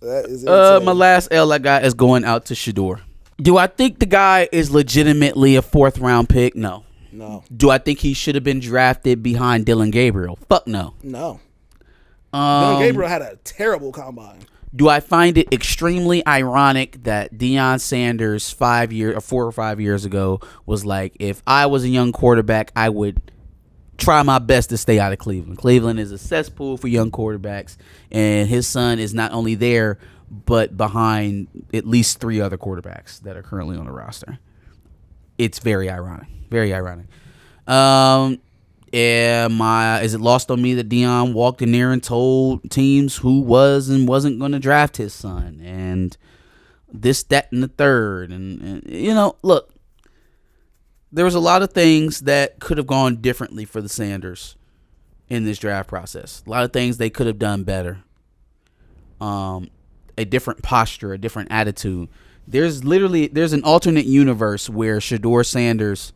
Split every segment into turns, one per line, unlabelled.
That is insane.
My last L I got is going out to Shedeur. Do I think the guy is legitimately a 4th round pick? No.
No.
Do I think he should have been drafted behind Dylan Gabriel? Fuck no.
No. Dylan Gabriel had a terrible combine.
Do I find it extremely ironic that Deion Sanders 4 or 5 years ago was like, if I was a young quarterback, I would try my best to stay out of Cleveland. Cleveland is a cesspool for young quarterbacks, and his son is not only there, but behind at least 3 other quarterbacks that are currently on the roster. It's very ironic. Very ironic. Is it lost on me that Deion walked in there and told teams who was and wasn't going to draft his son, and this, that, and the third, and look, there was a lot of things that could have gone differently for the Sanders in this draft process. A lot of things they could have done better. A different posture, a different attitude. There's an alternate universe where Shedeur Sanders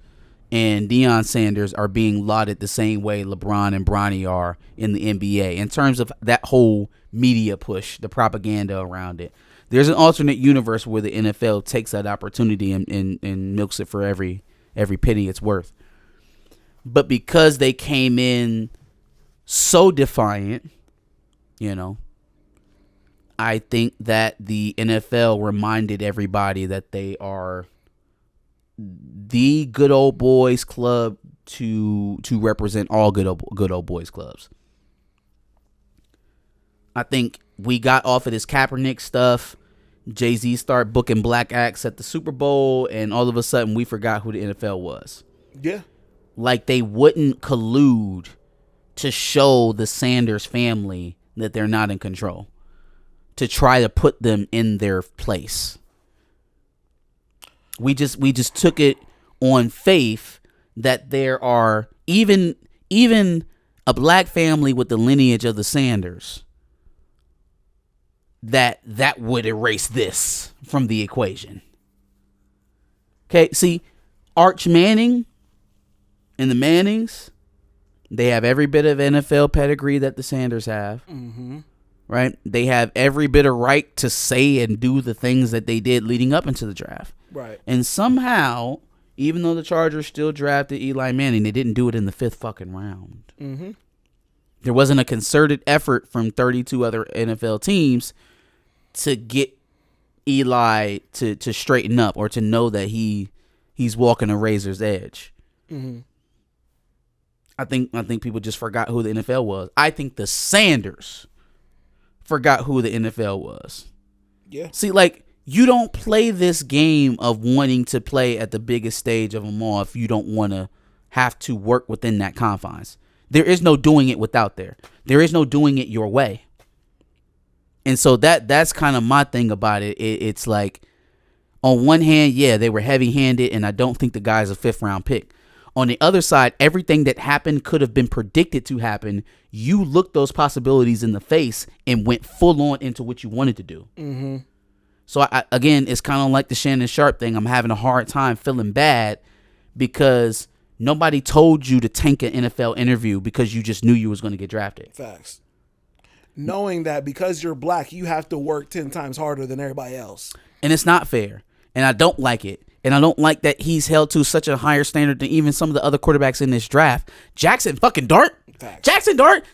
and Deion Sanders are being lauded the same way LeBron and Bronny are in the NBA in terms of that whole media push, the propaganda around it. There's an alternate universe where the NFL takes that opportunity and milks it for every penny it's worth. But because they came in so defiant, I think that the NFL reminded everybody that they are the good old boys club to represent all good old boys clubs. I think we got off of this Kaepernick stuff. Jay-Z started booking black acts at the Super Bowl, and all of a sudden we forgot who the NFL was.
Yeah.
Like they wouldn't collude to show the Sanders family that they're not in control, to try to put them in their place. We just took it on faith that there are even a black family with the lineage of the Sanders that would erase this from the equation. Okay, see, Arch Manning and the Mannings, they have every bit of NFL pedigree that the Sanders have.
Mm-hmm.
Right? They have every bit of right to say and do the things that they did leading up into the draft.
Right.
And somehow, even though the Chargers still drafted Eli Manning, they didn't do it in the 5th fucking round.
Mm-hmm.
There wasn't a concerted effort from 32 other NFL teams to get Eli to straighten up or to know that he's walking a razor's edge.
Mm-hmm.
I think people just forgot who the NFL was. I think the Sanders forgot who the NFL was.
Yeah.
See, like, you don't play this game of wanting to play at the biggest stage of them all if you don't want to have to work within that confines. There is no doing it without there. There is no doing it your way. And so that's kind of my thing about it. It's like, on one hand, yeah, they were heavy-handed, and I don't think the guy's a 5th round pick. On the other side, everything that happened could have been predicted to happen. You looked those possibilities in the face and went full on into what you wanted to do.
Mm-hmm.
So, again, it's kind of like the Shannon Sharp thing. I'm having a hard time feeling bad because nobody told you to tank an NFL interview because you just knew you was going to get drafted.
Facts. Knowing that because you're black, you have to work 10 times harder than everybody else.
And it's not fair. And I don't like it. And I don't like that he's held to such a higher standard than even some of the other quarterbacks in this draft. Jackson fucking Dart.
Facts.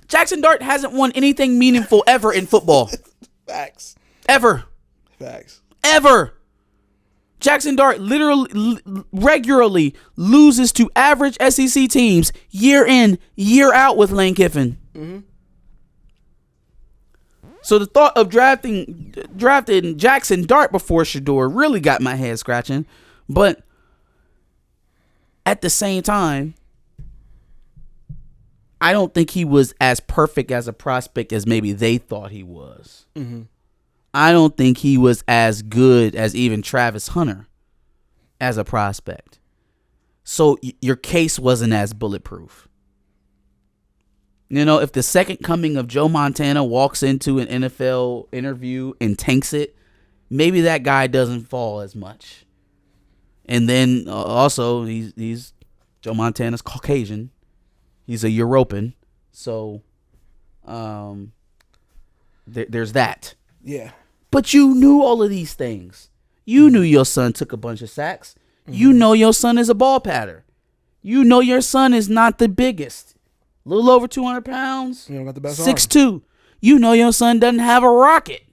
Jackson Dart hasn't won anything meaningful ever in football.
Facts.
Ever.
Facts.
Ever. Jackson Dart literally regularly loses to average SEC teams year in, year out with Lane Kiffin.
Mm-hmm.
So the thought of drafting Jackson Dart before Shedeur really got my head scratching. But at the same time, I don't think he was as perfect as a prospect as maybe they thought he was.
Mm-hmm.
I don't think he was as good as even Travis Hunter as a prospect. So your case wasn't as bulletproof. You know, if the second coming of Joe Montana walks into an NFL interview and tanks it, maybe that guy doesn't fall as much. And then also, he's Joe Montana's Caucasian. He's a European. So there's that.
Yeah.
But you knew all of these things. You knew your son took a bunch of sacks. You know your son is a ball patter. You know your son is not the biggest. A little over 200 pounds.
You don't got the best
6'2". You know your son doesn't have a rocket.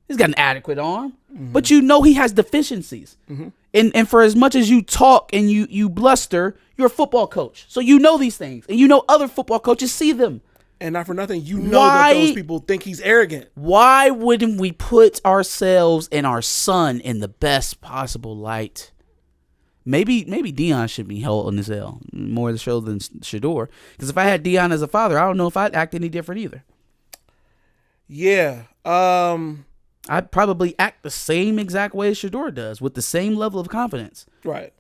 He's got an adequate arm. But you know he has deficiencies. And for as much as you talk and you bluster, you're a football coach. So you know these things. And you know other football coaches see them.
And not for nothing, you know that those people think he's arrogant.
Why wouldn't we put ourselves and our son in the best possible light? Maybe Dion should be held on this L more of the show than Shedeur. Because if I had Dion as a father, I don't know if I'd act any different either.
Yeah.
I'd probably act the same exact way as Shedeur does, with the same level of confidence.
Right.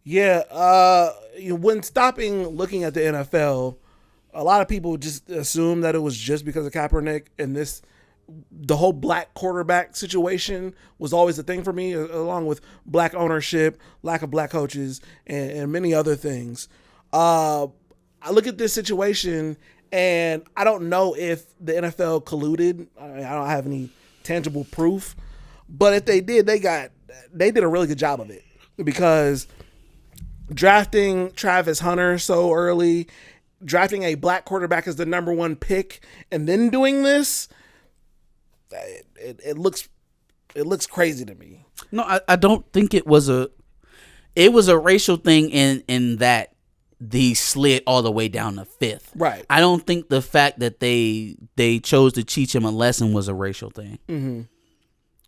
Yeah. When stopping looking at the NFL, a lot of people just assume that it was just because of Kaepernick, and the whole black quarterback situation was always a thing for me, along with black ownership, lack of black coaches, and many other things. I look at this situation, and I don't know if the NFL colluded. I don't have any tangible proof, but if they did, they did a really good job of it, because drafting Travis Hunter so early, drafting a black quarterback as the number one pick, and then doing this, it looks crazy to me.
No, I don't think it was a racial thing in that they slid all the way down to fifth.
Right.
I don't think the fact that they chose to teach him a lesson was a racial thing.
Mm-hmm.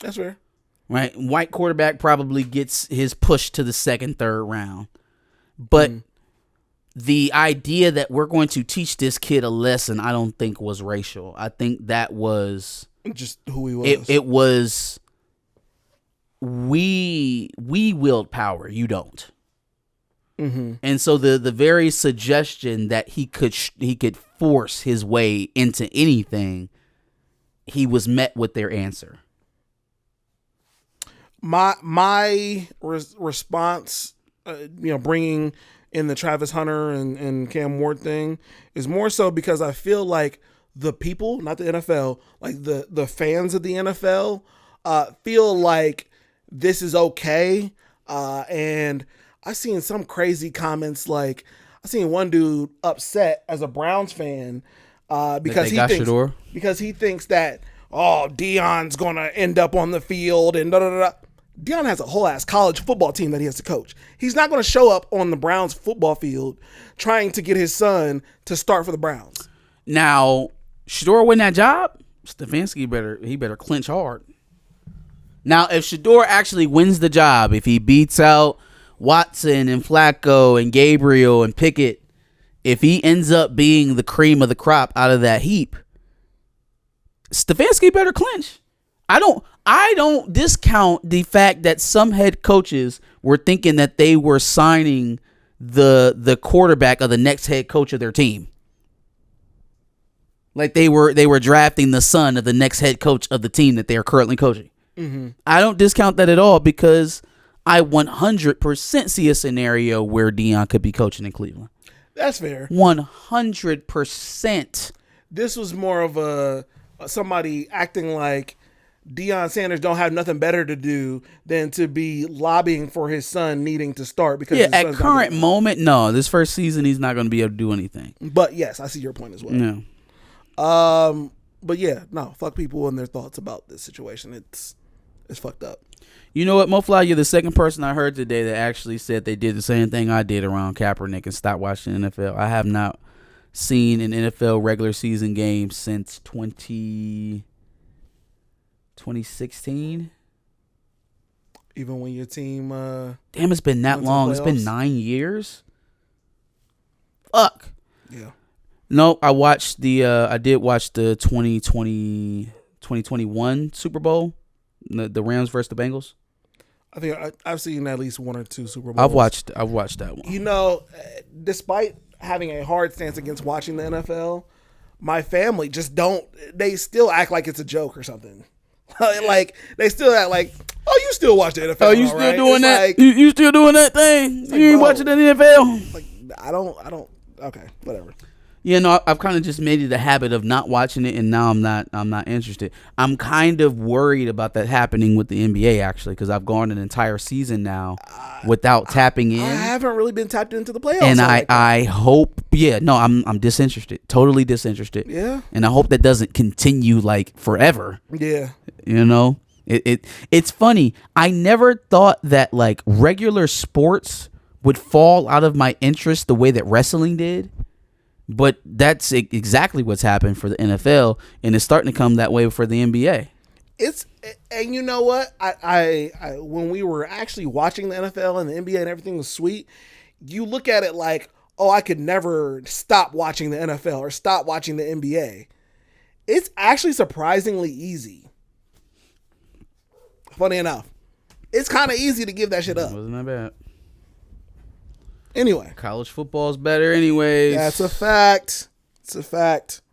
That's fair.
Right. White quarterback probably gets his push to the second, third round. But the idea that we're going to teach this kid a lesson, I don't think was racial. I think that was
just who he was.
It was we wield power, you don't.
Mm-hmm.
And so the very suggestion that he could force his way into anything, he was met with their answer.
My response, bringing in the Travis Hunter and Cam Ward thing, is more so because I feel like the people, not the NFL, like the fans of the NFL, feel like this is okay. And I've seen some crazy comments, like I seen one dude upset as a Browns fan because he thinks that Deion's gonna end up on the field and da da da. Deion has a whole ass college football team that he has to coach. He's not going to show up on the Browns football field trying to get his son to start for the Browns.
Now, Shedeur win that job, Stefanski better clinch hard. Now, if Shedeur actually wins the job, if he beats out Watson and Flacco and Gabriel and Pickett, if he ends up being the cream of the crop out of that heap, Stefanski better clinch. I don't discount the fact that some head coaches were thinking that they were signing the quarterback of the next head coach of their team. Like they were drafting the son of the next head coach of the team that they are currently coaching. Mm-hmm. I don't discount that at all, because I 100% see a scenario where Deion could be coaching in Cleveland.
That's fair.
100%.
This was more of somebody acting like Deion Sanders don't have nothing better to do than to be lobbying for his son needing to start, because
at current moment, no, this first season he's not going to be able to do anything.
But yes, I see your point as well.
Yeah.
But yeah, no, fuck people and their thoughts about this situation. It's fucked up.
You know what, MoFly, you're the second person I heard today that actually said they did the same thing I did around Kaepernick and stopped watching NFL. I have not seen an NFL regular season game since 2016.
Even when your team
damn, it's been that long. It's been 9 years. Fuck.
Yeah.
No, I did watch the 2021 Super Bowl, the Rams versus the Bengals.
I think I've seen at least one or two Super Bowls.
I've watched that one.
Despite having a hard stance against watching the NFL, my family they still act like it's a joke or something. Like they still act like, you still watch the NFL?
Oh, you still doing that?
Like,
you still doing that thing? You ain't watching the NFL?
Like I don't. Okay, whatever.
Yeah, no, I've kind of just made it a habit of not watching it, and now I'm not interested. I'm kind of worried about that happening with the NBA actually, because I've gone an entire season now without tapping in.
I haven't really been tapped into the playoffs.
And
like that.
I hope, yeah, no, I'm disinterested, totally disinterested.
Yeah.
And I hope that doesn't continue like forever.
Yeah.
You know, it's funny. I never thought that like regular sports would fall out of my interest the way that wrestling did. But that's exactly what's happened for the NFL, and it's starting to come that way for the NBA.
And you know what? I when we were actually watching the NFL and the NBA and everything was sweet, you look at it like, oh, I could never stop watching the NFL or stop watching the NBA. It's actually surprisingly easy. Funny enough, it's kind of easy to give that shit up.
Wasn't that bad?
Anyway,
college football's better anyways.
That's a fact. It's a fact.